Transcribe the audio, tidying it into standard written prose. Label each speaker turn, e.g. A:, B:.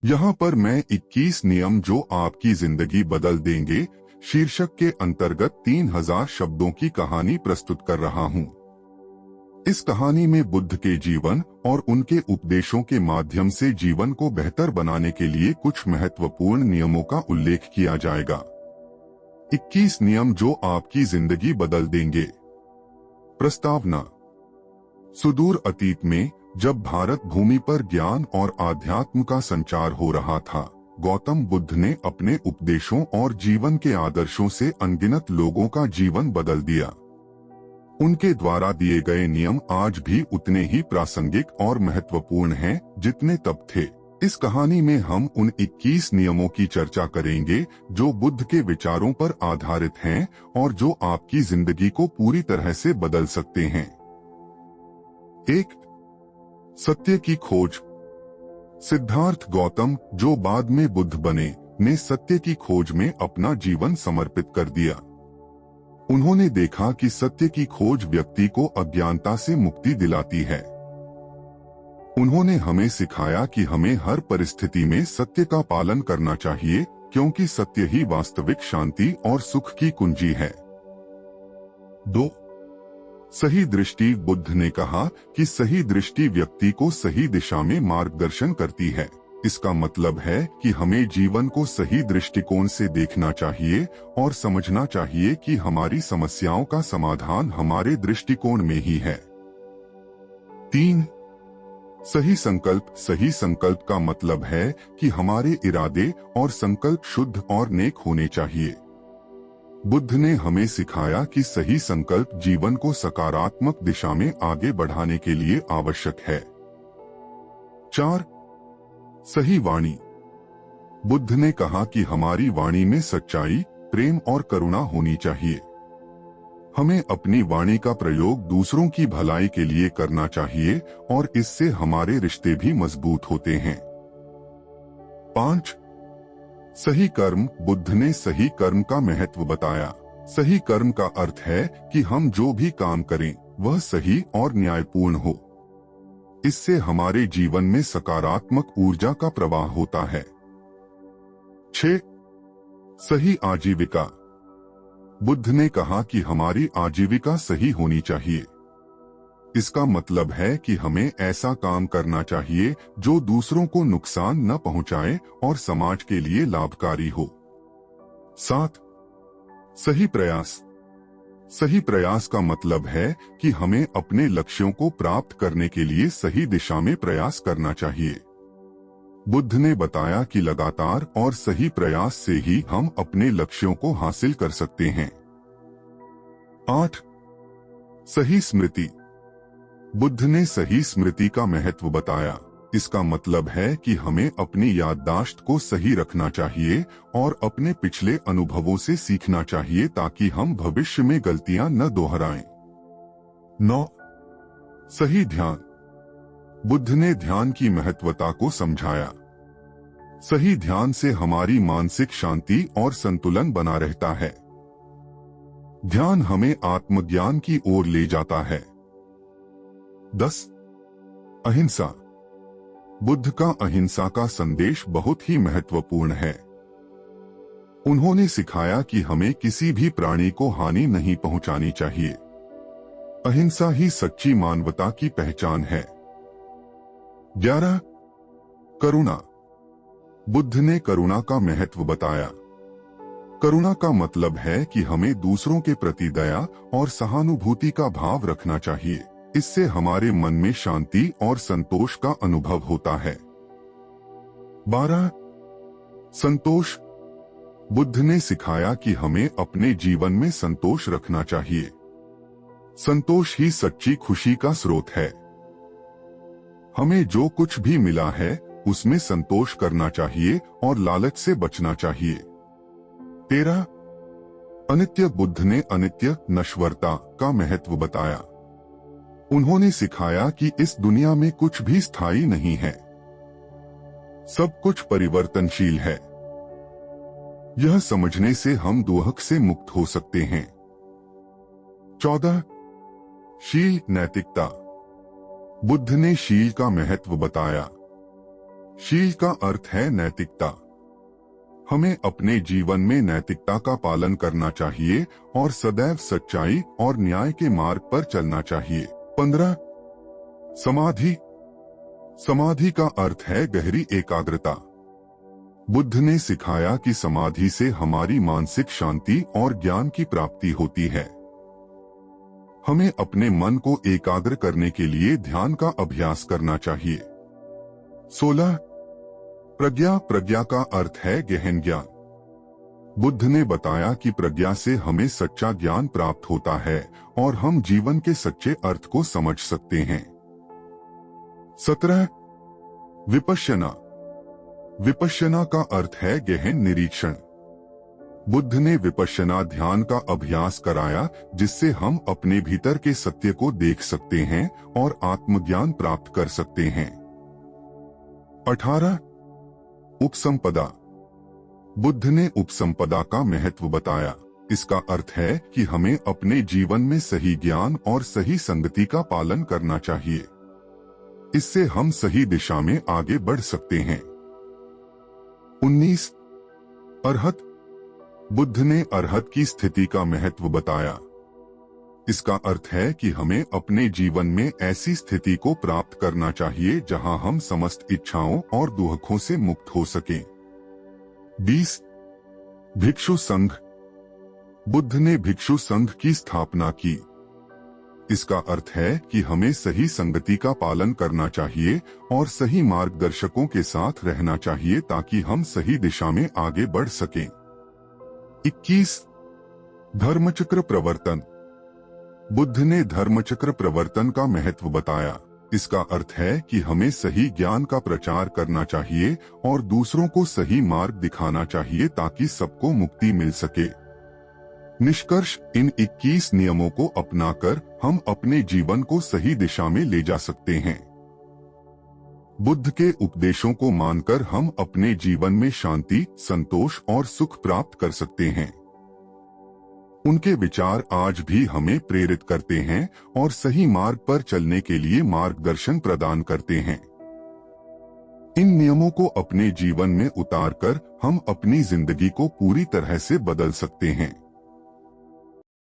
A: यहाँ पर मैं 21 नियम जो आपकी जिंदगी बदल देंगे शीर्षक के अंतर्गत 3000 शब्दों की कहानी प्रस्तुत कर रहा हूँ। इस कहानी में बुद्ध के जीवन और उनके उपदेशों के माध्यम से जीवन को बेहतर बनाने के लिए कुछ महत्वपूर्ण नियमों का उल्लेख किया जाएगा। 21 नियम जो आपकी जिंदगी बदल देंगे। प्रस्तावना। सुदूर अतीत में जब भारत भूमि पर ज्ञान और आध्यात्म का संचार हो रहा था, गौतम बुद्ध ने अपने उपदेशों और जीवन के आदर्शों से अनगिनत लोगों का जीवन बदल दिया। उनके द्वारा दिए गए नियम आज भी उतने ही प्रासंगिक और महत्वपूर्ण हैं जितने तब थे। इस कहानी में हम उन 21 नियमों की चर्चा करेंगे जो बुद्ध के विचारों पर आधारित हैं और जो आपकी जिंदगी को पूरी तरह से बदल सकते हैं। 1. सत्य की खोज। सिद्धार्थ गौतम, जो बाद में बुद्ध बने, ने सत्य की खोज में अपना जीवन समर्पित कर दिया। उन्होंने देखा कि सत्य की खोज व्यक्ति को अज्ञानता से मुक्ति दिलाती है। उन्होंने हमें सिखाया कि हमें हर परिस्थिति में सत्य का पालन करना चाहिए, क्योंकि सत्य ही वास्तविक शांति और सुख की कुंजी है। 2. सही दृष्टि। बुद्ध ने कहा कि सही दृष्टि व्यक्ति को सही दिशा में मार्गदर्शन करती है। इसका मतलब है कि हमें जीवन को सही दृष्टिकोण से देखना चाहिए और समझना चाहिए कि हमारी समस्याओं का समाधान हमारे दृष्टिकोण में ही है। 3. सही संकल्प। सही संकल्प का मतलब है कि हमारे इरादे और संकल्प शुद्ध और नेक होने चाहिए। बुद्ध ने हमें सिखाया कि सही संकल्प जीवन को सकारात्मक दिशा में आगे बढ़ाने के लिए आवश्यक है। 4. सही वाणी। बुद्ध ने कहा कि हमारी वाणी में सच्चाई, प्रेम और करुणा होनी चाहिए। हमें अपनी वाणी का प्रयोग दूसरों की भलाई के लिए करना चाहिए और इससे हमारे रिश्ते भी मजबूत होते हैं। 5. सही कर्म। बुद्ध ने सही कर्म का महत्व बताया। सही कर्म का अर्थ है कि हम जो भी काम करें वह सही और न्यायपूर्ण हो। इससे हमारे जीवन में सकारात्मक ऊर्जा का प्रवाह होता है। 6. सही आजीविका। बुद्ध ने कहा कि हमारी आजीविका सही होनी चाहिए। इसका मतलब है कि हमें ऐसा काम करना चाहिए जो दूसरों को नुकसान न पहुंचाए और समाज के लिए लाभकारी हो। 7. सही प्रयास। सही प्रयास का मतलब है कि हमें अपने लक्ष्यों को प्राप्त करने के लिए सही दिशा में प्रयास करना चाहिए। बुद्ध ने बताया कि लगातार और सही प्रयास से ही हम अपने लक्ष्यों को हासिल कर सकते हैं। 8. सही स्मृति। बुद्ध ने सही स्मृति का महत्व बताया। इसका मतलब है कि हमें अपनी याददाश्त को सही रखना चाहिए और अपने पिछले अनुभवों से सीखना चाहिए ताकि हम भविष्य में गलतियां न दोहराएं। 9. सही ध्यान। बुद्ध ने ध्यान की महत्वता को समझाया। सही ध्यान से हमारी मानसिक शांति और संतुलन बना रहता है। ध्यान हमें आत्मज्ञान की ओर ले जाता है। 10. अहिंसा। बुद्ध का अहिंसा का संदेश बहुत ही महत्वपूर्ण है। उन्होंने सिखाया कि हमें किसी भी प्राणी को हानि नहीं पहुंचानी चाहिए। अहिंसा ही सच्ची मानवता की पहचान है। 11. करुणा। बुद्ध ने करुणा का महत्व बताया। करुणा का मतलब है कि हमें दूसरों के प्रति दया और सहानुभूति का भाव रखना चाहिए। इससे हमारे मन में शांति और संतोष का अनुभव होता है। 12. संतोष। बुद्ध ने सिखाया कि हमें अपने जीवन में संतोष रखना चाहिए। संतोष ही सच्ची खुशी का स्रोत है। हमें जो कुछ भी मिला है उसमें संतोष करना चाहिए और लालच से बचना चाहिए। 13. अनित्य। बुद्ध ने अनित्य, नश्वरता का महत्व बताया। उन्होंने सिखाया कि इस दुनिया में कुछ भी स्थायी नहीं है, सब कुछ परिवर्तनशील है। यह समझने से हम दुहक से मुक्त हो सकते हैं। 14. शील, नैतिकता। बुद्ध ने शील का महत्व बताया। शील का अर्थ है नैतिकता। हमें अपने जीवन में नैतिकता का पालन करना चाहिए और सदैव सच्चाई और न्याय के मार्ग पर चलना चाहिए। 15 समाधि। समाधि का अर्थ है गहरी एकाग्रता। बुद्ध ने सिखाया कि समाधि से हमारी मानसिक शांति और ज्ञान की प्राप्ति होती है। हमें अपने मन को एकाग्र करने के लिए ध्यान का अभ्यास करना चाहिए। 16 प्रज्ञा। प्रज्ञा का अर्थ है गहन ज्ञान। बुद्ध ने बताया कि प्रज्ञा से हमें सच्चा ज्ञान प्राप्त होता है और हम जीवन के सच्चे अर्थ को समझ सकते हैं। 17 विपश्यना। विपश्यना का अर्थ है गहन निरीक्षण। बुद्ध ने विपश्यना ध्यान का अभ्यास कराया, जिससे हम अपने भीतर के सत्य को देख सकते हैं और आत्मज्ञान प्राप्त कर सकते हैं। 18 उपसंपदा। बुद्ध ने उपसंपदा का महत्व बताया। इसका अर्थ है कि हमें अपने जीवन में सही ज्ञान और सही संगति का पालन करना चाहिए। इससे हम सही दिशा में आगे बढ़ सकते हैं। 19 अरहत। बुद्ध ने अरहत की स्थिति का महत्व बताया। इसका अर्थ है कि हमें अपने जीवन में ऐसी स्थिति को प्राप्त करना चाहिए जहां हम समस्त इच्छाओं और दुखों से मुक्त हो सकें। 20 भिक्षु संघ। बुद्ध ने भिक्षु संघ की स्थापना की। इसका अर्थ है कि हमें सही संगति का पालन करना चाहिए और सही मार्गदर्शकों के साथ रहना चाहिए ताकि हम सही दिशा में आगे बढ़ सकें। 21 धर्मचक्र प्रवर्तन। बुद्ध ने धर्मचक्र प्रवर्तन का महत्व बताया। इसका अर्थ है कि हमें सही ज्ञान का प्रचार करना चाहिए और दूसरों को सही मार्ग दिखाना चाहिए ताकि सबको मुक्ति मिल सके। निष्कर्ष, इन 21 नियमों को अपनाकर हम अपने जीवन को सही दिशा में ले जा सकते हैं। बुद्ध के उपदेशों को मानकर हम अपने जीवन में शांति, संतोष और सुख प्राप्त कर सकते हैं। उनके विचार आज भी हमें प्रेरित करते हैं और सही मार्ग पर चलने के लिए मार्गदर्शन प्रदान करते हैं। इन नियमों को अपने जीवन में उतारकर हम अपनी जिंदगी को पूरी तरह से बदल सकते हैं।